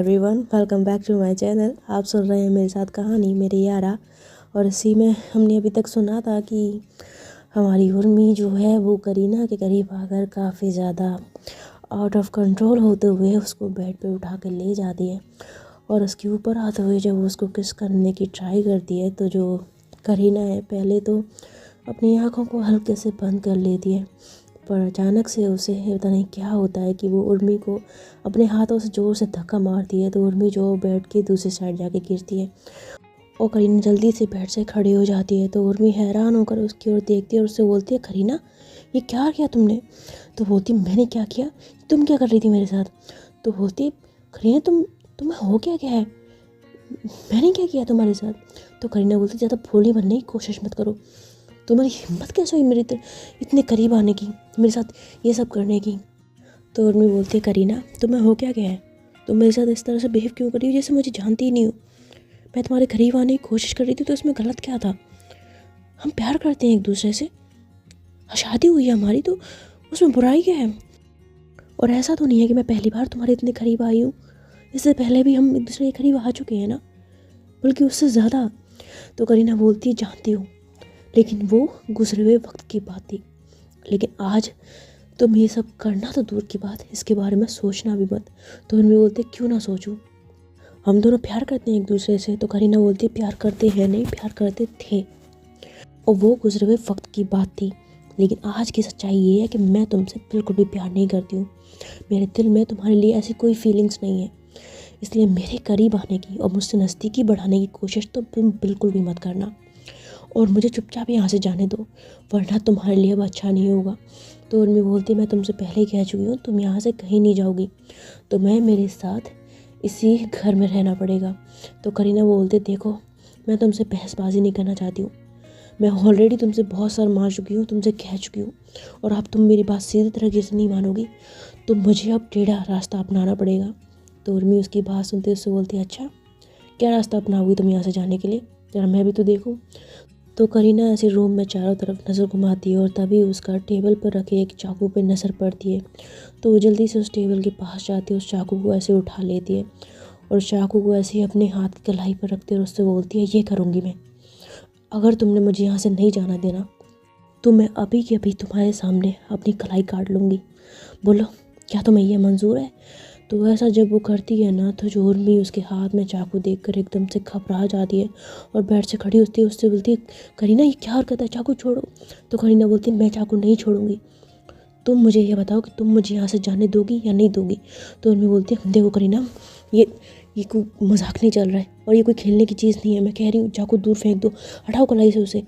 Everyone, welcome back to my channel. आप सुन रहे हैं मेरे साथ कहानी मेरे यारा। और इसी में हमने अभी तक सुना था कि हमारी उर्मी जो है वो करीना के करीब आकर काफ़ी ज़्यादा आउट ऑफ कंट्रोल होते हुए उसको बेड पे उठा के ले जाती है और उसके ऊपर आते हुए जब उसको किस करने की ट्राई करती है तो जो करीना है पहले तो अपनी आँखों को हल्के से बंद कर लेती है, पर अचानक से उसे पता नहीं क्या होता है कि वो उर्मी को अपने हाथों से ज़ोर से धक्का मारती है। तो उर्मी जो बेड की दूसरी साइड जाके गिरती है और करीना जल्दी से बेड से खड़ी हो जाती है। तो उर्मी हैरान होकर उसकी ओर देखती है और उससे बोलती है, करीना ये क्या किया तुमने? तो बोलती मैंने क्या किया, तुम क्या कर रही थी मेरे साथ? तो बोलती करीना तुम्हें हो क्या है, मैंने क्या किया तुम्हारे साथ? तो करीना बोलती ज़्यादा भोली बनने की कोशिश मत करो, तुम्हारी हिम्मत कैसे हुई मेरी इतने करीब आने की, मेरे साथ ये सब करने की? तो उर्मी बोलती है, करीना तुम्हें हो क्या है, तुम मेरे साथ इस तरह से बिहेव क्यों कर रही हो जैसे मुझे जानती ही नहीं हो? मैं तुम्हारे करीब आने की कोशिश कर रही थी तो इसमें गलत क्या था? हम प्यार करते हैं एक दूसरे से, शादी हुई है हमारी, तो उसमें बुराई क्या है? और ऐसा तो नहीं है कि मैं पहली बार तुम्हारे इतने करीब आई हूँ, इससे पहले भी हम एक दूसरे के करीब आ चुके हैं ना, बल्कि उससे ज़्यादा। तो करीना बोलती है, जानती हूँ, लेकिन वो गुजरे हुए वक्त की बात थी, लेकिन आज तुम ये सब करना तो दूर की बात, इसके बारे में सोचना भी मत। तो उनमें बोलते क्यों ना सोचूं, हम दोनों प्यार करते हैं एक दूसरे से। तो करीना बोलती प्यार करते हैं नहीं, प्यार करते थे, और वो गुजरे हुए वक्त की बात थी, लेकिन आज की सच्चाई ये है कि मैं तुमसे बिल्कुल भी प्यार नहीं करती हूँ। मेरे दिल में तुम्हारे लिए ऐसी कोई फीलिंग्स नहीं है, इसलिए मेरे करीब आने की और मुझसे नज़दीकी बढ़ाने की कोशिश तो तुम बिल्कुल भी मत करना, और मुझे चुपचाप यहाँ से जाने दो, वरना तुम्हारे लिए अब अच्छा नहीं होगा। तो उर्मी बोलती मैं तुमसे पहले ही कह चुकी हूँ, तुम यहाँ से कहीं नहीं जाओगी, तो मैं मेरे साथ इसी घर में रहना पड़ेगा। तो करीना बोलते देखो, मैं तुमसे बहसबाजी नहीं करना चाहती हूँ, मैं ऑलरेडी तुमसे बहुत सार मार चुकी हूँ, तुमसे कह चुकी हूँ, और अब तुम मेरी बात सीधी तरीके से नहीं मानोगी, तो मुझे अब टेढ़ा रास्ता अपनाना पड़ेगा। तो उर्मी उसकी बात सुनते उससे बोलती अच्छा, क्या रास्ता अपनाओगी तुम यहाँ से जाने के लिए, जरा मैं भी तो देखूँ। तो करीना ऐसे रूम में चारों तरफ नज़र घुमाती है और तभी उसका टेबल पर रखे एक चाकू पर नज़र पड़ती है। तो वो जल्दी से उस टेबल के पास जाती है, उस चाकू को ऐसे उठा लेती है और चाकू को ऐसे ही अपने हाथ की कलाई पर रखती है और उससे बोलती है ये करूँगी मैं, अगर तुमने मुझे यहाँ से नहीं जाना देना तो मैं अभी के अभी तुम्हारे सामने अपनी कलाई काट लूँगी, बोलो क्या तुम्हें ये मंजूर है? तो ऐसा जब वो करती है ना, तो जो उर्मी उसके हाथ में चाकू देखकर एकदम से घबरा जाती है और बेड से खड़ी होती है, उससे बोलती है करीना ये क्या हरकत है, चाकू छोड़ो। तो करीना बोलती है मैं चाकू नहीं छोड़ूंगी, तुम मुझे ये बताओ कि तुम मुझे यहाँ से जाने दोगी या नहीं दोगी। तो उर्मी बोलती है देखो करीना, ये कोई मजाक नहीं चल रहा है और ये कोई खेलने की चीज़ नहीं है, मैं कह रही हूँ चाकू दूर फेंक दो, हटाओ कलाई से उसे।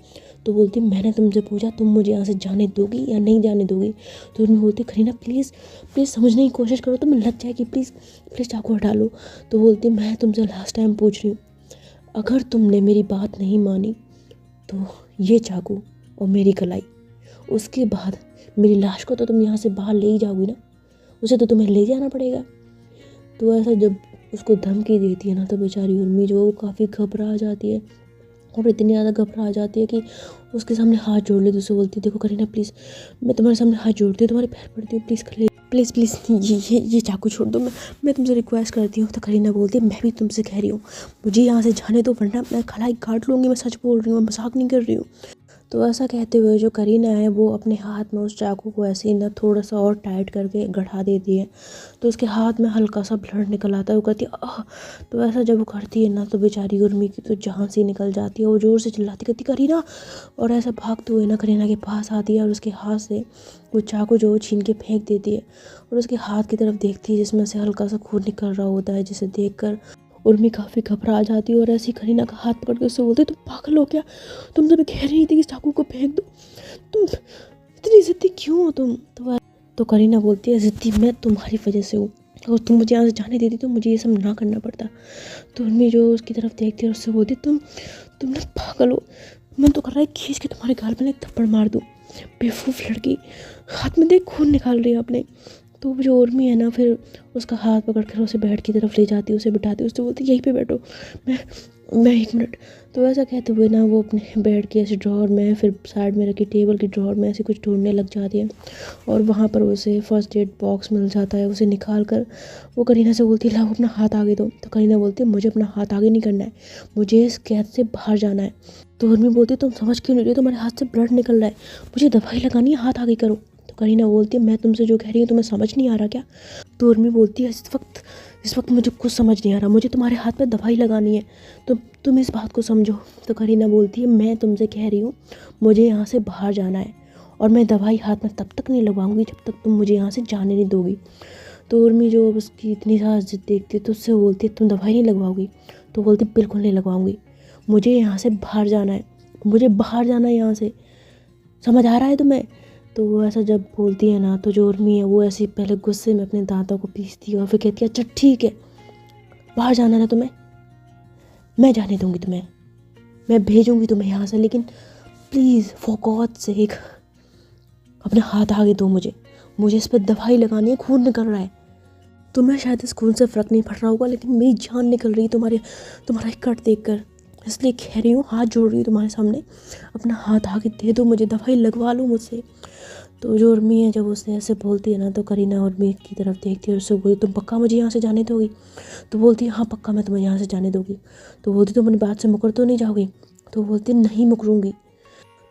तो बोलती मैंने तुमसे पूछा तुम मुझे यहाँ से जाने दोगी या नहीं जाने दोगी। तो उन्हें बोलती करीना प्लीज़ प्लीज़ समझने की कोशिश करो, तुम्हें लग जाएगी, प्लीज़ प्लीज़ चाकू हटा लो। तो बोलती मैं तुमसे लास्ट टाइम पूछ रही हूँ, अगर तुमने मेरी बात नहीं मानी तो ये चाकू और मेरी कलाई, उसके बाद मेरी लाश को तो तुम यहाँ से बाहर ले ही जाओगी ना, उसे तो तुम्हें ले जाना पड़ेगा। तो ऐसा जब उसको धमकी देती है ना, तो बेचारी उर्मी जो काफ़ी घबरा जाती है और इतनी ज़्यादा घबरा जाती है कि उसके सामने हाथ जोड़ लेती है। उससे बोलती है देखो करीना प्लीज़, मैं तुम्हारे सामने हाथ जोड़ती हूँ, तुम्हारे पैर पड़ती हूँ, प्लीज़ प्लीज़ प्लीज़ ये चाकू छोड़ दो, मैं तुमसे रिक्वेस्ट करती हूँ। तो करीना बोलती है मैं भी तुमसे कह रही हूँ, मुझे यहाँ से जाने दो वरना मैं कलाई काट लूँगी, मैं सच बोल रही हूँ, मैं मजाक नहीं कर रही हूँ। तो ऐसा कहते हुए जो करीना है वो अपने हाथ में उस चाकू को ऐसे ही ना थोड़ा सा और टाइट करके गढ़ा देती है, तो उसके हाथ में हल्का सा ब्लड निकल आता है। वो कहती है आह। तो ऐसा जब वो करती है ना, तो बेचारी उर्मी की तो जान सी निकल जाती है, वो ज़ोर से चिल्लाती कहती करीना, और ऐसा भागते हुए ना करीना के पास आती है और उसके हाथ से वो चाकू जो छीन के फेंक देती है और उसके हाथ की तरफ देखती है जिसमें से हल्का सा खून निकल रहा होता है, जिसे देखकर उर्मी काफ़ी घबरा जाती है और ऐसी करीना का हाथ पकड़ के उससे बोलते तुम पागल हो क्या, तुम तो मैं कह रही थी कि चाकू को फेंक दो, तुम इतनी ज़िद्दी क्यों हो तुम? तो करीना बोलती है ज़िद्दी मैं तुम्हारी वजह से हूँ, और तुम मुझे यहाँ से जाने देती तो मुझे ये सब ना करना पड़ता। तो उर्मी जो उसकी तरफ देखती है और उससे बोलती तुम ना पागल हो, मन तो कर रहा है खींच के तुम्हारे गाल में एक थप्पड़ मार दूँ, बेवकूफ़ लड़की, हाथ में देख खून निकाल रही है अपने। तो जो उर्मी है ना, फिर उसका हाथ पकड़ कर उसे बेड की तरफ ले जाती है, उसे बिठाती है, उससे बोलती यहीं पे बैठो, मैं 1 मिनट। तो ऐसा कहते हुए ना वो अपने बेड के ऐसे ड्रॉअर में, फिर साइड में रखी टेबल की ड्रॉअर में ऐसे कुछ ढूँढने लग जाती है और वहाँ पर उसे फर्स्ट एड बॉक्स मिल जाता है। उसे निकाल कर वो करीना से बोलती है, लाओ अपना हाथ आगे दो। तो करीना बोलती है, मुझे अपना हाथ आगे नहीं करना है, मुझे इस कैद से बाहर जाना है। तो उर्मी बोलती है, तुम समझ क्यों नहीं रही हो, तुम्हारे हाथ से ब्लड निकल रहा है, मुझे दवाई लगानी है, हाथ आगे करो। तो करीना बोलती है, मैं तुमसे जो कह रही हूँ तुम्हें समझ नहीं आ रहा क्या? तो उर्मी बोलती है, इस वक्त मुझे कुछ समझ नहीं आ रहा, मुझे तुम्हारे हाथ पे दवाई लगानी है, तो तुम इस बात को समझो। तो करीना बोलती है, मैं तुमसे कह रही हूँ मुझे यहाँ से बाहर जाना है और मैं दवाई हाथ में तब तक नहीं लगवाऊंगी जब तक तुम मुझे यहाँ से जाने नहीं दोगी। तो उर्मी जो उसकी इतनी ज़्यादा जिद देखती है तो उससे बोलती है, तुम दवाई नहीं लगवाओगी? तो बोलती, बिल्कुल नहीं लगवाऊंगी, मुझे यहाँ से बाहर जाना है, मुझे बाहर जाना है यहाँ से, समझ आ रहा है तुम्हें? तो वो ऐसा जब बोलती है ना तो जो उर्मी है वो ऐसे पहले गुस्से में अपने दांतों को पीसती है और फिर कहती है, अच्छा ठीक है, बाहर जाना ना तुम्हें, मैं जाने दूंगी तुम्हें, मैं भेजूंगी तुम्हें यहाँ से, लेकिन प्लीज़ फॉर गॉड सेक अपना हाथ आगे दो, मुझे इस पर दवाई लगानी है, खून निकल रहा है। तुम्हें शायद इस खून से फ़र्क नहीं पड़ रहा होगा, लेकिन मेरी जान निकल रही है तुम्हारा कट देख कर, इसलिए कह रही हूँ, हाथ जोड़ रही हूँ तुम्हारे सामने, अपना हाथ आगे दे दो, मुझे दवाई लगवा लो मुझसे। तो जो उर्मी है जब उससे ऐसे बोलती है ना तो करीना उर्मी की तरफ देखती है और उससे बोलती, तुम पक्का मुझे यहाँ से जाने दोगी? तो बोलती है, हाँ पक्का मैं तुम्हें यहाँ से जाने दूँगी। तो बोलती, तुम अपनी बात से मुकर तो नहीं जाओगी? तो बोलती, नहीं मुकरूँगी।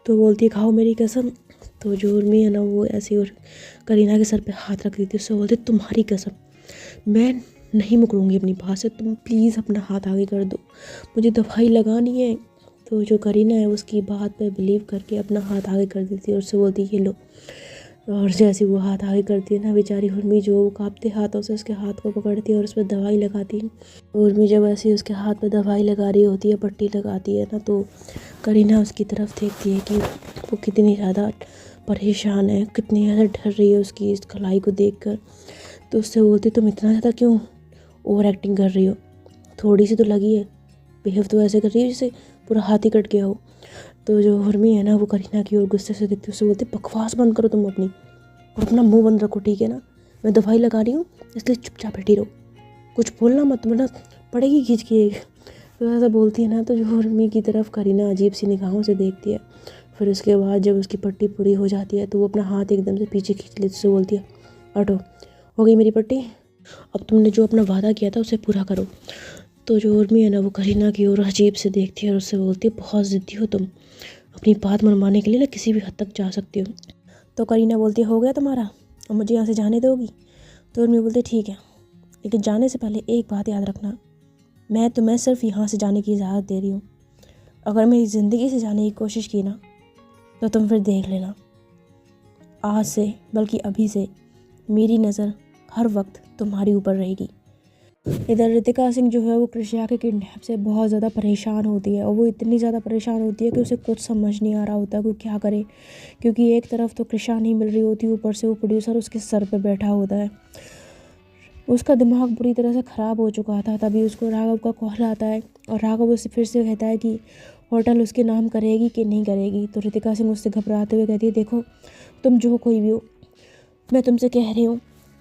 तो बोलती है, खाओ मेरी कसम। तो जो उर्मी है ना वो ऐसी और करीना के सर पे हाथ रख देती है, उससे बोलती, तुम्हारी कसम, मैं नहीं मुकरूँगी अपनी बात से, तुम प्लीज़ अपना हाथ आगे कर दो, मुझे दवाई लगानी है। तो जो करीना है उसकी बात पे बिलीव करके अपना हाथ आगे कर देती है और उससे बोलती है, ये लो। और जैसे वो हाथ आगे करती है ना, बेचारी उर्मी जो कांपते हाथों से उसके हाथ को पकड़ती है और उस पर दवाई लगाती है। उर्मी जब ऐसे उसके हाथ पे दवाई लगा रही होती है, पट्टी लगाती है ना, तो करीना उसकी तरफ देखती है कि वो कितनी ज़्यादा परेशान है, कितनी ज़्यादा डर रही है उसकी इस कलाई को देखकर। तो उससे बोलती, तुम इतना ज़्यादा क्यों ओवर एक्टिंग कर रही हो, थोड़ी सी तो लगी है, बिहेव तो ऐसे कर रही है जैसे पूरा हाथ ही कट गया हो। तो जो उर्मी है ना वो करीना की ओर गुस्से से देखती है, उससे बोलती, बकवास बंद करो तुम अपनी, और अपना मुंह बंद रखो, ठीक है ना? मैं दवाई लगा रही हूँ इसलिए चुपचाप बैठी रहो, कुछ बोलना मत वरना पड़ेगी खींच के। तो ऐसा बोलती है ना तो जो उर्मी की तरफ करीना अजीब सी निगाहों से देखती है। फिर उसके बाद जब उसकी पट्टी पूरी हो जाती है तो वो अपना हाथ एकदम से पीछे खींच लेती, उससे बोलती है, हटो, हो गई मेरी पट्टी, अब तुमने जो अपना वादा किया था उसे पूरा करो। तो जो उर्मी है ना वो करीना की ओर अजीब से देखती है और उससे बोलती है, बहुत ज़िद्दी हो तुम, अपनी बात मनवाने के लिए ना किसी भी हद तक जा सकती हो। तो करीना बोलती है, हो गया तुम्हारा, और मुझे यहाँ से जाने दोगी? तो उर्मी बोलती है, ठीक है, लेकिन जाने से पहले एक बात याद रखना, मैं तुम्हें सिर्फ यहाँ से जाने की इजाज़त दे रही हूँ, अगर मेरी ज़िंदगी से जाने की कोशिश की ना तो तुम फिर देख लेना, आज से बल्कि अभी से मेरी नज़र हर वक्त तुम्हारी ऊपर रहेगी। इधर रितिका सिंह जो है वो कृष्णा के किडनैप से बहुत ज़्यादा परेशान होती है और वो इतनी ज़्यादा परेशान होती है कि उसे कुछ समझ नहीं आ रहा होता कि वो क्या करे, क्योंकि एक तरफ तो कृष्णा नहीं मिल रही होती, ऊपर से वो प्रोड्यूसर उसके सर पे बैठा होता है। उसका दिमाग बुरी तरह से ख़राब हो चुका था। तभी उसको राघव का कॉल आता है और राघव उससे फिर से कहता है कि होटल उसके नाम करेगी कि नहीं करेगी। तो रितिका सिंह उससे घबराते हुए कहती है, देखो तुम जो कोई भी हो, मैं तुमसे कह रही हूँ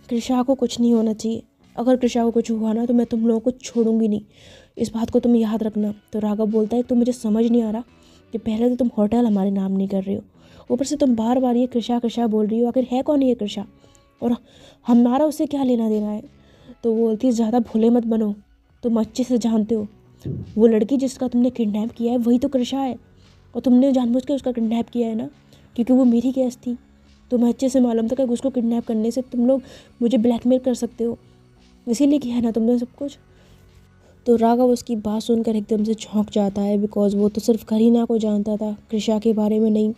कृषा को कुछ नहीं होना चाहिए, अगर कृषा को कुछ हुआ ना तो मैं तुम लोगों को छोड़ूंगी नहीं, इस बात को तुम याद रखना। तो राघव बोलता है, तो मुझे समझ नहीं आ रहा कि पहले तो तुम होटल हमारे नाम नहीं कर रहे हो, ऊपर से तुम बार बार ये कृषा बोल रही हो, आखिर है कौन ये कृषा और हमारा उससे क्या लेना देना है? तो वो बोलती है, ज़्यादा भोले मत बनो, तुम अच्छे से जानते हो वो लड़की जिसका तुमने किडनैप किया है वही तो कृषा है, और तुमने जानबूझ के उसका किडनैप किया है ना, क्योंकि वो मेरी केस थी। तुम्हें अच्छे से मालूम था कि उसको किडनैप करने से तुम लोग मुझे ब्लैकमेल कर सकते हो, इसीलिए किया है ना तुमने सब कुछ। तो राघव उसकी बात सुनकर एकदम से चौंक जाता है, बिकॉज़ वो तो सिर्फ करीना को जानता था, कृषा के बारे में नहीं।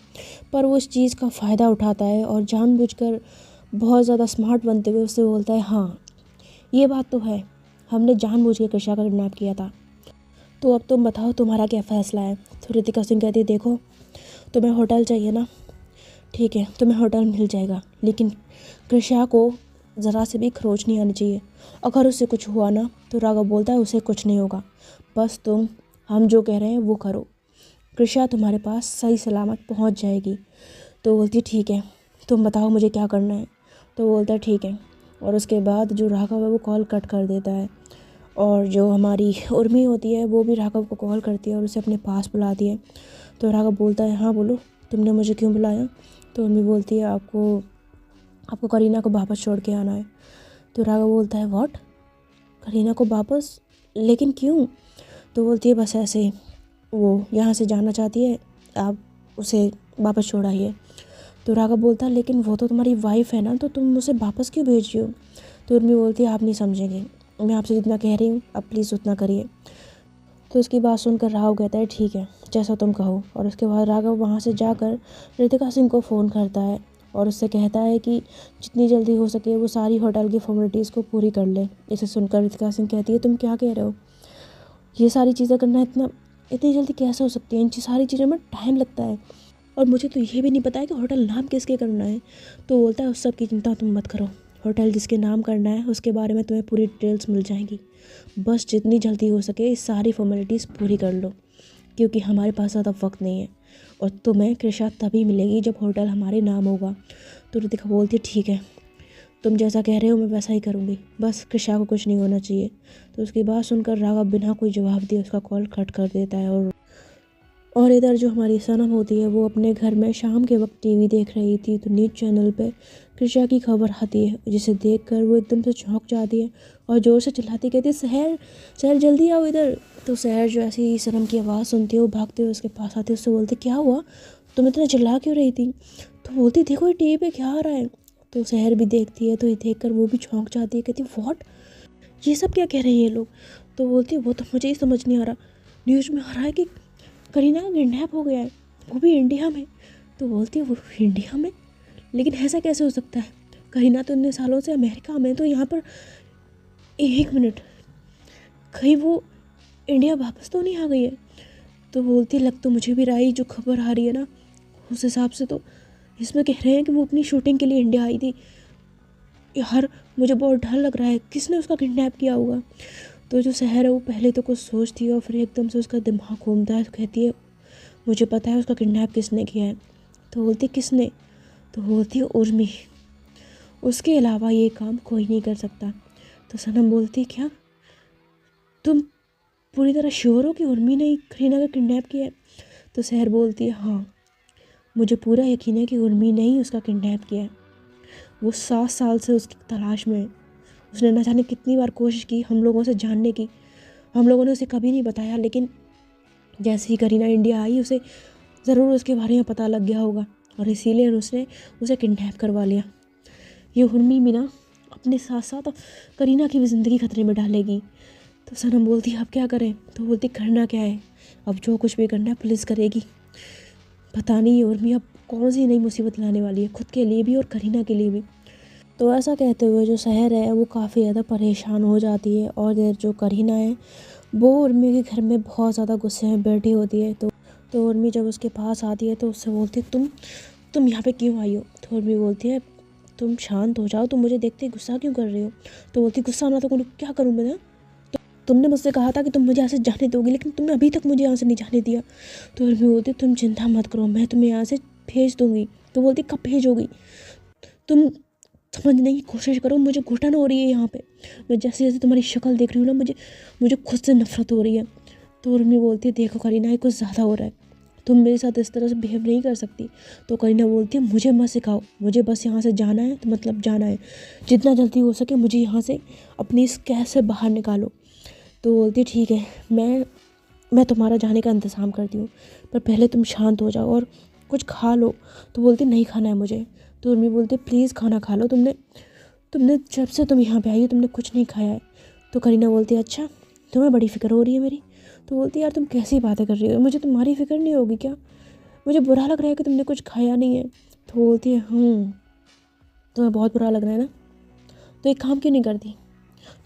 पर वो इस चीज़ का फ़ायदा उठाता है और जानबूझकर बहुत ज़्यादा स्मार्ट बनते हुए उससे बोलता है, हाँ ये बात तो है, हमने जानबूझ के कृषा का किडनैप किया था, तो अब तुम बताओ तुम्हारा क्या फ़ैसला है? तो रितिका सिंह कहती है, देखो तुम्हें होटल चाहिए ना, ठीक है तुम्हें होटल मिल जाएगा, लेकिन कृषा को ज़रा से भी खरोच नहीं आनी चाहिए, अगर उससे कुछ हुआ ना तो राघव बोलता है उसे कुछ नहीं होगा, बस तुम हम जो कह रहे हैं वो करो, कृषा तुम्हारे पास सही सलामत पहुंच जाएगी। तो बोलती ठीक है तुम बताओ मुझे क्या करना है। तो बोलता है ठीक है, और उसके बाद जो राघव है वो कॉल कट कर देता है और जो हमारी उर्मी होती है वो भी राघव को कॉल करती है और उसे अपने पास बुलाती है। तो राघव बोलता है, हाँ बोलो, तुमने मुझे क्यों बुलाया? तो उर्मी बोलती है, आपको करीना को वापस छोड़ के आना है। तो राघव बोलता है, व्हाट? करीना को वापस? लेकिन क्यों? तो बोलती है, बस ऐसे ही, वो यहाँ से जाना चाहती है, आप उसे वापस छोड़ आइए। तो राघव बोलता है, लेकिन वो तो तुम्हारी वाइफ है ना, तो तुम उसे वापस क्यों भेज रही हो? तो उर्मी बोलती है, आप नहीं समझेंगे, मैं आपसे जितना कह रही हूँ आप प्लीज़ उतना करिए। तो उसकी बात सुनकर राघव कहता है, ठीक है जैसा तुम कहो। और उसके बाद राघव वहाँ से जाकर रितिका सिंह को फ़ोन करता है और उससे कहता है कि जितनी जल्दी हो सके वो सारी होटल की फॉर्मेलिटीज़ को पूरी कर ले। इसे सुनकर रितिका सिंह कहती है, तुम क्या कह रहे हो? ये सारी चीज़ें करना इतनी जल्दी कैसे हो सकती है? इन सारी चीज़ों में टाइम लगता है और मुझे तो ये भी नहीं पता है कि होटल नाम किसके करना है। तो बोलता है, उस सब की चिंता तुम मत करो, होटल जिसके नाम करना है उसके बारे में तुम्हें पूरी डिटेल्स मिल जाएंगी। बस जितनी जल्दी हो सके इस सारी फॉर्मेलिटीज़ पूरी कर लो, क्योंकि हमारे पास ज़्यादा वक्त नहीं है और तुम्हें कृषा तभी मिलेगी जब होटल हमारे नाम होगा। तो रितिका बोलती है, ठीक है तुम जैसा कह रहे हो मैं वैसा ही करूँगी, बस कृषा को कुछ नहीं होना चाहिए। तो उसकी बात सुनकर राघव बिना कोई जवाब दिए उसका कॉल कट कर देता है। और इधर जो हमारी सनम होती है वो अपने घर में शाम के वक्त टीवी देख रही थी। तो न्यूज़ चैनल पे कृषा की खबर आती है, जिसे देखकर वो एकदम से चौंक जाती है और ज़ोर से चिल्लाती कहती है, सहर सहर जल्दी आओ इधर। तो सहर जो ऐसी ही सनम की आवाज़ सुनती है वो भागते हुए उसके पास आती है, उससे बोलती, क्या हुआ, तुम इतना चिल्ला क्यों रही थी? तो बोलती, देखो ये टीवी पे क्या आ रहा है। तो सहर भी देखती है, तो ये देख कर वो भी चौंक जाती है, कहती, व्हाट, ये सब क्या कह रहे हैं ये लोग? तो बोलती है, वो तो मुझे ही समझ नहीं आ रहा, न्यूज़ में आ रहा है कि करीना का किडनैप हो गया है, वो भी इंडिया में। तो बोलती है, वो इंडिया में? लेकिन ऐसा कैसे हो सकता है? करीना तो इतने सालों से अमेरिका में, तो यहाँ पर एक मिनट, कहीं वो इंडिया वापस तो नहीं आ गई है? तो बोलती, लग तो मुझे भी रहा है, जो खबर आ रही है ना उस हिसाब से तो इसमें कह रहे हैं कि वो अपनी शूटिंग के लिए इंडिया आई थी। यार मुझे बहुत डर लग रहा है, किसने उसका किडनैप किया होगा? तो जो सहर है वो पहले तो कुछ सोचती है और फिर एकदम से उसका दिमाग घूमता है, तो कहती है, मुझे पता है उसका किडनैप किसने किया है। तो बोलती, किसने? तो बोलती है, उर्मी, उसके अलावा ये काम कोई नहीं कर सकता। तो सनम बोलती, क्या तुम पूरी तरह श्योर हो कि उर्मी ने करीना का किडनैप किया है? तो सहर बोलती है, हाँ मुझे पूरा यकीन है कि उर्मी ने ही उसका किडनैप किया है। वो 7 साल से उसकी तलाश में है, उसने न जाने कितनी बार कोशिश की हम लोगों से जानने की, हम लोगों ने उसे कभी नहीं बताया, लेकिन जैसे ही करीना इंडिया आई उसे ज़रूर उसके बारे में पता लग गया होगा और इसीलिए उसने उसे किडनैप करवा लिया। ये उर्मी भी ना अपने साथ साथ करीना की भी ज़िंदगी खतरे में डालेगी। तो सनम बोलती है, अब क्या करें? तो बोलती, करना क्या है, अब जो कुछ भी करना है पुलिस करेगी। पता नहीं उर्मी अब कौन सी नई मुसीबत लाने वाली है, खुद के लिए भी और करीना के लिए भी। तो ऐसा कहते हुए जो सहर है वो काफ़ी ज़्यादा परेशान हो जाती है और जो करीना है वो उर्मी के घर में बहुत ज़्यादा गुस्से में बैठी होती है। तो उर्मी जब उसके पास आती है तो उससे बोलती है, तुम यहाँ पे क्यों आई हो? तो उर्मी बोलती है, तुम शांत हो जाओ, तुम मुझे देखते ही गुस्सा क्यों कर रही हो? तो बोलती, गुस्सा ना तो क्या करूँ मैं? तुमने मुझसे कहा था कि तुम मुझे यहाँ से जाने दोगी, लेकिन तुमने अभी तक मुझे यहाँ से नहीं जाने दिया। तो उर्मी बोलती, तुम चिंता मत करो, मैं तुम्हें यहाँ से भेज दूँगी। तो बोलती, कब भेजोगी? तुम समझने की कोशिश करो, मुझे घुटन हो रही है यहाँ पे, मैं जैसे जैसे तुम्हारी शक्ल देख रही हूँ ना मुझे खुद से नफरत हो रही है। तो उर्मी बोलती है, देखो करीना ये कुछ ज़्यादा हो रहा है, तुम मेरे साथ इस तरह से बिहेव नहीं कर सकती। तो करीना बोलती है, मुझे मत सिखाओ, मुझे बस यहाँ से जाना है, तो मतलब जाना है, जितना जल्दी हो सके मुझे यहाँ से अपनी इस कैद से बाहर निकालो। तो बोलती है, ठीक है मैं तुम्हारा जाने का इंतज़ाम करती हूँ, पर पहले तुम शांत हो जाओ और कुछ खा लो। तो बोलती, नहीं खाना है मुझे। तो उर्मी बोलती, प्लीज़ खाना खा लो, तुमने जब से तुम यहाँ पे आई हो तुमने कुछ नहीं खाया है। तो करीना बोलती है, अच्छा तुम्हें बड़ी फ़िक्र हो रही है मेरी? तो बोलती है, यार तुम कैसी बातें कर रही हो, मुझे तुम्हारी फ़िक्र नहीं होगी क्या? मुझे बुरा लग रहा है कि तुमने कुछ खाया नहीं है। तो बोलती है, तुम्हें बहुत बुरा लग रहा है ना, तो एक काम क्यों नहीं करती,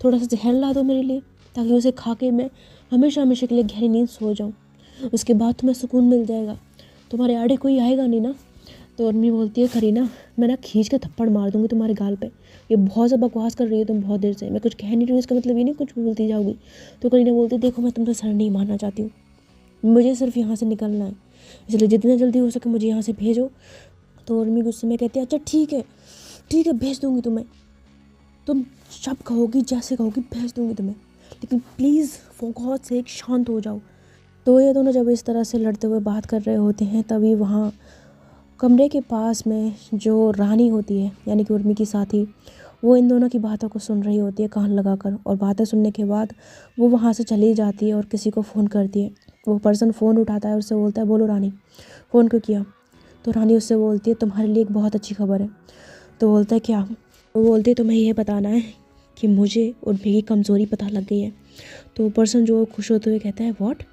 थोड़ा सा जहर ला दो मेरे लिए, ताकि उसे खा के मैं हमेशा हमेशा के लिए गहरी नींद सो जाऊँ, उसके बाद तुम्हें सुकून मिल जाएगा, तुम्हारे आड़े कोई आएगा नहीं ना। तो उर्मी बोलती है, करीना मैं ना खींच के थप्पड़ मार दूँगी तुम्हारे गाल पे, ये बहुत ज़्यादा बकवास कर रही हो तुम बहुत देर से, मैं कुछ कह नहीं रही हूँ इसका मतलब ये नहीं कुछ बोलती जाओगी। तो करीना बोलती है, देखो मैं तुमसे सर नहीं मारना चाहती हूँ, मुझे सिर्फ यहाँ से निकलना है, इसलिए जितना जल्दी हो सके मुझे यहाँ से भेजो। तो उर्मी गुस्से में कहती है, अच्छा ठीक है भेज दूँगी तुम्हें, तुम जब कहोगी जैसे कहोगी भेज दूँगी तुम्हें, लेकिन प्लीज़ फॉर गॉड सेक शांत हो जाओ। तो ये दोनों जब इस तरह से लड़ते हुए बात कर रहे होते हैं, तभी वहाँ कमरे के पास में जो रानी होती है यानी कि उर्मी की साथी, वो इन दोनों की बातों को सुन रही होती है कान लगाकर। और बातें सुनने के बाद वो वहाँ से चली जाती है और किसी को फ़ोन करती है। वो पर्सन फ़ोन उठाता है और उससे बोलता है, बोलो रानी, फ़ोन क्यों किया? तो रानी उससे बोलती है, तुम्हारे लिए एक बहुत अच्छी खबर है। तो बोलता है, क्या? वो बोलती है, तुम्हें यह बताना है कि मुझे उर्मी की कमज़ोरी पता लग गई है। तो वो पर्सन जो खुश होते हुए कहता है, व्हाट,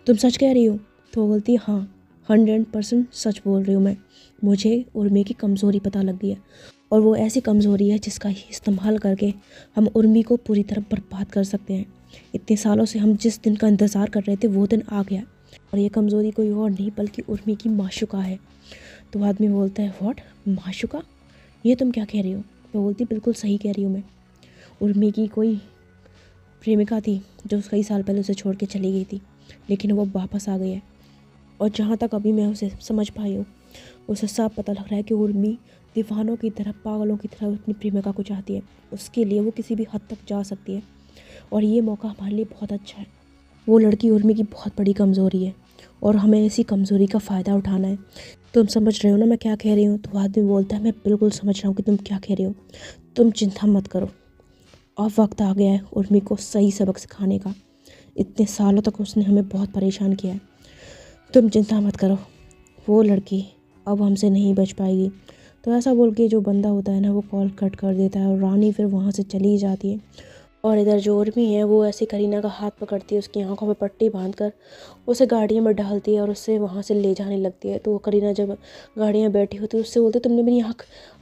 तुम सच कह रही हो? तो वो बोलती है, हाँ 100% सच बोल रही हूँ मैं, मुझे उर्मी की कमज़ोरी पता लग गई है। और वो ऐसी कमज़ोरी है जिसका इस्तेमाल करके हम उर्मी को पूरी तरह बर्बाद कर सकते हैं। इतने सालों से हम जिस दिन का इंतज़ार कर रहे थे वो दिन आ गया। और ये कमज़ोरी कोई और नहीं बल्कि उर्मी की माशुका है। तो आदमी बोलता है, व्हाट, माशुका? ये तुम क्या कह रही हो? तो बोलती, बिल्कुल सही कह रही हूँ मैं। उर्मी की कोई प्रेमिका थी जो कई साल पहले उसे छोड़ के चली गई थी, लेकिन वो वापस आ गई है। और जहाँ तक अभी मैं उसे समझ पाई हूँ, उसे साफ पता लग रहा है कि उर्मी दीवानों की तरह, पागलों की तरह अपनी प्रेमिका को चाहती है। उसके लिए वो किसी भी हद तक जा सकती है और ये मौका हमारे लिए बहुत अच्छा है। वो लड़की उर्मी की बहुत बड़ी कमज़ोरी है और हमें इसी कमज़ोरी का फ़ायदा उठाना है। तुम समझ रहे हो ना मैं क्या कह रही हूँ? तो आदमी बोलता है, मैं बिल्कुल समझ रहा हूँ कि तुम क्या कह रही हो। तुम चिंता मत करो, अब वक्त आ गया है उर्मी को सही सबक सिखाने का। इतने सालों तक उसने हमें बहुत परेशान किया है। तुम चिंता मत करो, वो लड़की अब हमसे नहीं बच पाएगी। तो ऐसा बोल के जो बंदा होता है ना, वो कॉल कट कर देता है और रानी फिर वहाँ से चली जाती है। और इधर जो उर्मी है वो ऐसे करीना का हाथ पकड़ती है, उसकी आंखों में पट्टी बांधकर उसे गाड़ियों में डालती है और उससे वहाँ से ले जाने लगती है। तो वो करीना जब गाड़ी में बैठी होती है उससे बोलती है, तुमने मेरी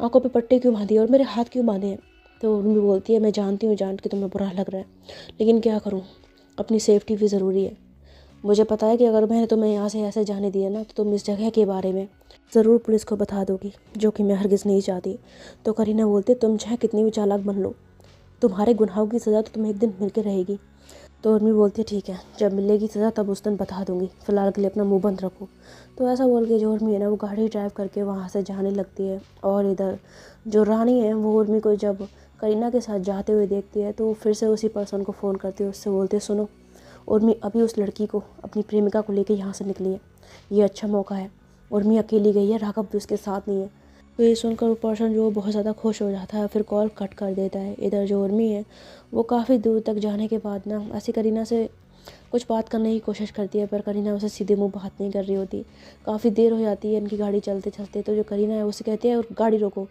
आंखों पे पट्टी क्यों बांधी और मेरे हाथ क्यों बांधे हैं? तो उर्मी बोलती है, मैं जानती हूँ जान के तुम्हें बुरा लग रहा है, लेकिन क्या करूँ, अपनी सेफ्टी भी ज़रूरी है। मुझे पता है कि अगर मैंने तुम्हें यहाँ से ऐसे जाने दिया ना, तो तुम इस जगह के बारे में ज़रूर पुलिस को बता दोगी, जो कि मैं हरगिज़ नहीं चाहती। तो करीना बोलती, तुम चाहे कितनी भी चालाक बन लो, तुम्हारे गुनाहों की सज़ा तो तुम्हें एक दिन मिल के रहेगी। तो उर्मी बोलती है, ठीक है, जब मिलेगी सज़ा तब उस दिन बता दूंगी, फ़िलहाल के लिए अपना मुंह बंद रखो। तो ऐसा बोल के जो उर्मी है ना, वो गाड़ी ड्राइव करके वहाँ से जाने लगती है। और इधर जो रानी है वो उर्मी को जब करीना के साथ जाते हुए देखती है, तो वो फिर से उसी पर्सन को फ़ोन करती है, उससे बोलते, सुनो उर्मी अभी उस लड़की को, अपनी प्रेमिका को लेकर यहाँ से निकली है, ये अच्छा मौका है। उर्मी अकेली गई है, राघव भी उसके साथ नहीं है। तो ये सुनकर वो पर्सन जो बहुत ज़्यादा खुश हो जाता है, फिर कॉल कट कर देता है। इधर जो उर्मी है वो काफ़ी दूर तक जाने के बाद ना ऐसी करीना से कुछ बात करने की कोशिश करती है, पर करीना उसे सीधे मुंह बात नहीं कर रही होती। काफ़ी देर हो जाती है इनकी गाड़ी चलते चलते। तो जो करीना है उसे कहती है, गाड़ी रोको।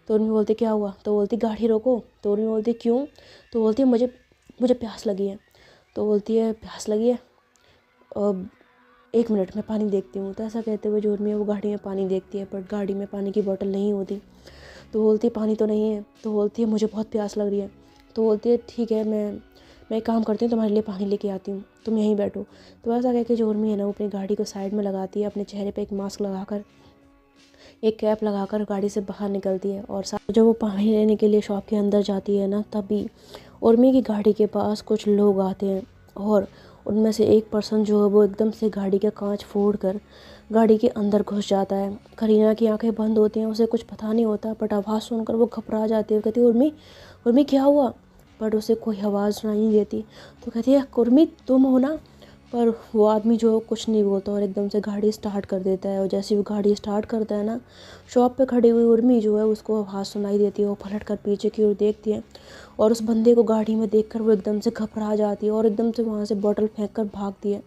तो उर्मी बोलती, क्या हुआ? तो बोलती, गाड़ी रोको। तो उर्मी बोलती, क्यों? तो बोलती है, मुझे मुझे प्यास लगी है। तो बोलती है, प्यास लगी है, अब 1 मिनट में पानी देखती हूँ। तो ऐसा कहते हुए जो उर्मी है वो गाड़ी में पानी देखती है, पर गाड़ी में पानी की बोतल नहीं होती। तो बोलती है, पानी तो नहीं है। तो बोलती है, मुझे बहुत प्यास लग रही है। तो बोलती है, ठीक है, मैं एक काम करती हूँ, तुम्हारे लिए पानी लेके आती हूँ, तुम यहीं बैठो। तो ऐसा कह के जो उर्मी है ना, वो अपनी गाड़ी को साइड में लगाती है, अपने चेहरे पे एक मास्क लगाकर, एक कैप लगाकर गाड़ी से बाहर निकलती है। और जब वो पानी लेने के लिए शॉप के अंदर जाती है ना, तभी उर्मी की गाड़ी के पास कुछ लोग आते हैं और उनमें से एक पर्सन जो है वो एकदम से गाड़ी का कांच फोड़कर गाड़ी के अंदर घुस जाता है। करीना की आंखें बंद होती हैं, उसे कुछ पता नहीं होता, बट आवाज़ सुनकर वो घबरा जाती है। कहती है, उर्मी, उर्मी क्या हुआ? बट उसे कोई आवाज़ सुनाई नहीं देती। तो कहती है, उर्मी तुम हो ना? पर वो आदमी जो कुछ नहीं बोलता और एकदम से गाड़ी स्टार्ट कर देता है। और जैसे वो गाड़ी स्टार्ट करता है ना, शॉप पे खड़ी हुई उर्मी जो है उसको आवाज़ सुनाई देती है। वो पलट कर पीछे की ओर देखती है और उस बंदे को गाड़ी में देखकर वो एकदम से घबरा जाती है और एकदम से वहाँ से बॉटल फेंक कर भागती है।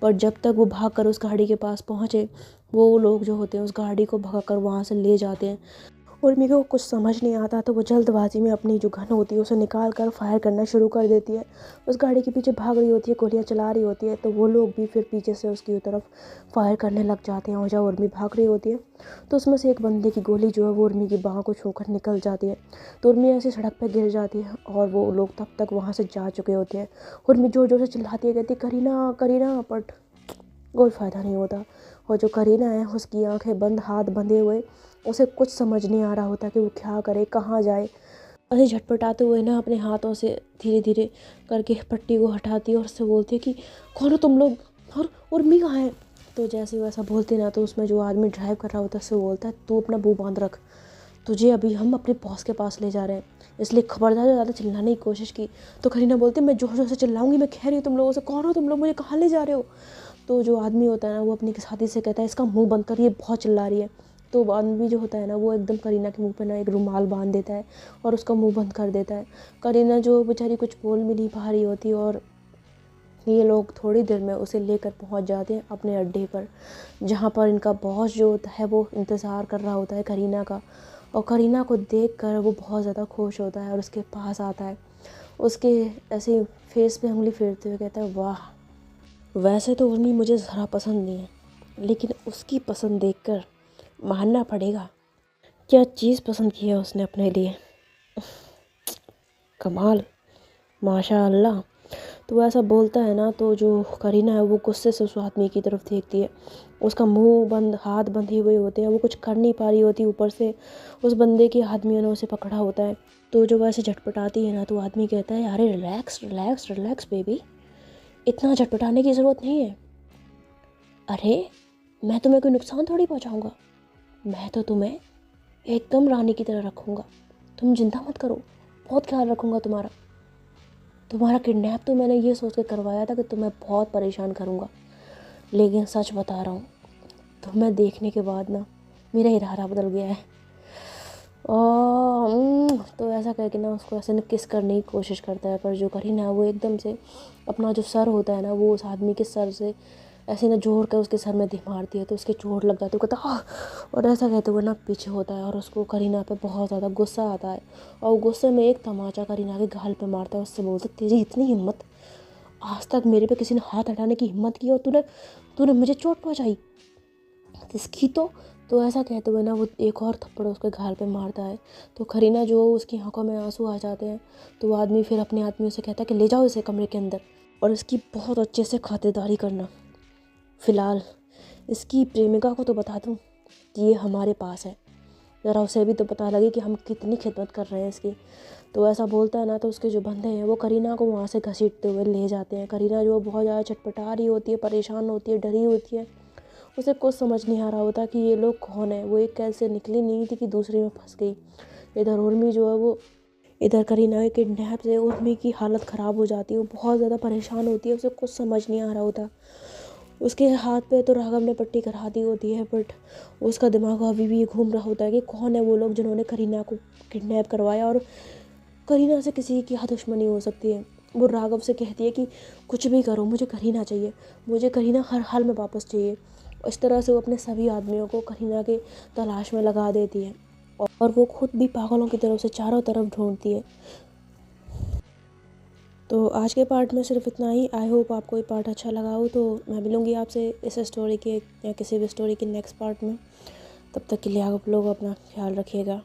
पर जब तक वो भागकर उस गाड़ी के पास पहुँचे, वो लोग जो होते हैं उस गाड़ी को भगाकर वहाँ से ले जाते हैं। उर्मी को कुछ समझ नहीं आता, तो वो जल्दबाजी में अपनी जो गन होती है उसे निकाल कर फायर करना शुरू कर देती है। उस गाड़ी के पीछे भाग रही होती है, गोलियां चला रही होती है। तो वो लोग भी फिर पीछे से उसकी तरफ फायर करने लग जाते हैं। और जब उर्मी भाग रही होती है तो उसमें से एक बंदे की गोली जो है वो उर्मी की बाह को छूकर निकल जाती है। तो उर्मी ऐसी सड़क पर गिर जाती है और वो लोग तब तक वहाँ से जा चुके होते हैं। उर्मी जोर जोर से चिल्लाती है, कहती, करीना करीना, बट कोई फ़ायदा नहीं होता। और जो करीना है उसकी आंखें बंद, हाथ बंधे हुए, उसे कुछ समझ नहीं आ रहा होता कि वो क्या करे, कहाँ जाए। ऐसे झटपटाते हुए ना अपने हाथों से धीरे धीरे करके पट्टी को हटाती है और उससे बोलती है कि कौन हो तुम लोग, और उर्मी कहाँ है? तो जैसे वैसा बोलती ना, तो उसमें जो आदमी ड्राइव कर रहा होता है उससे बोलता है, तू अपना मुंह बांध रख, तुझे अभी हम अपने बॉस के पास ले जा रहे हैं, इसलिए खबरदार ज़्यादा चिल्लाने की कोशिश की। तो करीना बोलती मैं ज़ोर ज़ोर से चिल्लाऊंगी, मैं कह रही हूँ तुम लोगों से, कौन हो तुम लोग, मुझे कहाँ ले जा रहे हो। तो जो आदमी होता है ना वो अपने साथी से कहता है इसका मुंह बंद कर, ये बहुत चिल्ला रही है। तो आदमी जो होता है ना वो एकदम करीना के मुंह पे ना एक रुमाल बांध देता है और उसका मुंह बंद कर देता है। करीना जो बेचारी कुछ बोल भी नहीं पा रही होती, और ये लोग थोड़ी देर में उसे लेकर पहुंच जाते हैं अपने अड्डे पर, जहां पर इनका बॉस जो होता है वो इंतज़ार कर रहा होता है करीना का। और करीना को देखकर वो बहुत ज़्यादा खुश होता है और उसके पास आता है, उसके ऐसे फेस पे उंगली फेरते हुए कहता है वाह, वैसे तो उर्मी मुझे ज़रा पसंद नहीं है, लेकिन उसकी पसंद देखकर मानना पड़ेगा, क्या चीज़ पसंद की है उसने अपने लिए, कमाल, माशा अल्लाह। तो वो ऐसा बोलता है ना, तो जो करीना है वो गुस्से से उस आदमी की तरफ देखती है। उसका मुंह बंद, हाथ बंधे हुए होते हैं, वो कुछ कर नहीं पा रही होती, ऊपर से उस बंदे के आदमियों ने उसे पकड़ा होता है। तो जो वैसे झटपटाती है ना, तो आदमी कहता है अरे रिलैक्स रिलैक्स रिलैक्स बेबी, इतना झटपटाने की ज़रूरत नहीं है। अरे मैं तुम्हें कोई नुकसान थोड़ी पहुंचाऊंगा, मैं तो तुम्हें एकदम रानी की तरह रखूंगा, तुम चिंता मत करो, बहुत ख्याल रखूंगा तुम्हारा। तुम्हारा किडनैप तो मैंने ये सोच के करवाया था कि तुम्हें बहुत परेशान करूंगा, लेकिन सच बता रहा हूँ, तुम्हें देखने के बाद ना मेरा इरादा बदल गया है। तो ऐसा कह के ना उसको ऐसे ना किस करने की कोशिश करता है, पर जो करीना है वो एकदम से अपना जो सर होता है ना वो उस आदमी के सर से ऐसे ना जोड़ कर उसके सर में दे मारती है, तो उसके चोट लग जाती है, कहता आह, और ऐसा कहते हुए ना पीछे होता है, और उसको करीना पे बहुत ज़्यादा गुस्सा आता है, और गुस्से में एक तमाचा करीना के गाल पे मारता है, उससे बोलता तेरी इतनी हिम्मत, आज तक मेरे पे किसी ने हाथ हटाने की हिम्मत की और तूने तूने मुझे चोट पहुँचाई इसकी। तो ऐसा कहते हुए ना वो एक और थप्पड़ उसके गाल पे मारता है। तो करीना जो उसकी आंखों में आंसू आ जाते हैं, तो वो आदमी फिर अपने आदमियों से कहता है कि ले जाओ इसे कमरे के अंदर और इसकी बहुत अच्छे से खातिरदारी करना। फ़िलहाल इसकी प्रेमिका को तो बता दूँ कि ये हमारे पास है, ज़रा उसे भी तो पता लगे कि हम कितनी खिदमत कर रहे हैं इसकी। तो ऐसा बोलता है ना, तो उसके जो बंदे हैं वो करीना को वहाँ से घसीटते हुए ले जाते हैं। करीना जो बहुत ज़्यादा छटपटा रही होती है, परेशान होती है, डरी होती है, उसे कुछ समझ नहीं आ रहा होता कि ये लोग कौन है। वो एक कैसे निकली नहीं थी कि दूसरे में फंस गई। इधर उर्मी जो है वो, इधर करीना के किडनैप से उर्मी की हालत ख़राब हो जाती है, वो बहुत ज़्यादा परेशान होती है, उसे कुछ समझ नहीं आ रहा होता। उसके हाथ पे तो राघव ने पट्टी करा दी होती है, बट उसका दिमाग अभी भी घूम रहा होता है कि कौन है वो लोग जिन्होंने करीना को किडनैप करवाया, और करीना से किसी की दुश्मनी हो सकती है। वो राघव से कहती है कि कुछ भी करो मुझे करीना चाहिए, मुझे करीना हर हाल में वापस चाहिए। इस तरह से वो अपने सभी आदमियों को करीना के तलाश में लगा देती है, और वो खुद भी पागलों की तरफ से चारों तरफ ढूंढती है। तो आज के पार्ट में सिर्फ इतना ही। आई होप आपको ये पार्ट अच्छा लगा हो। तो मैं मिलूँगी आपसे इस स्टोरी के या किसी भी स्टोरी के नेक्स्ट पार्ट में। तब तक के लिए आप लोग अपना ख्याल रखिएगा।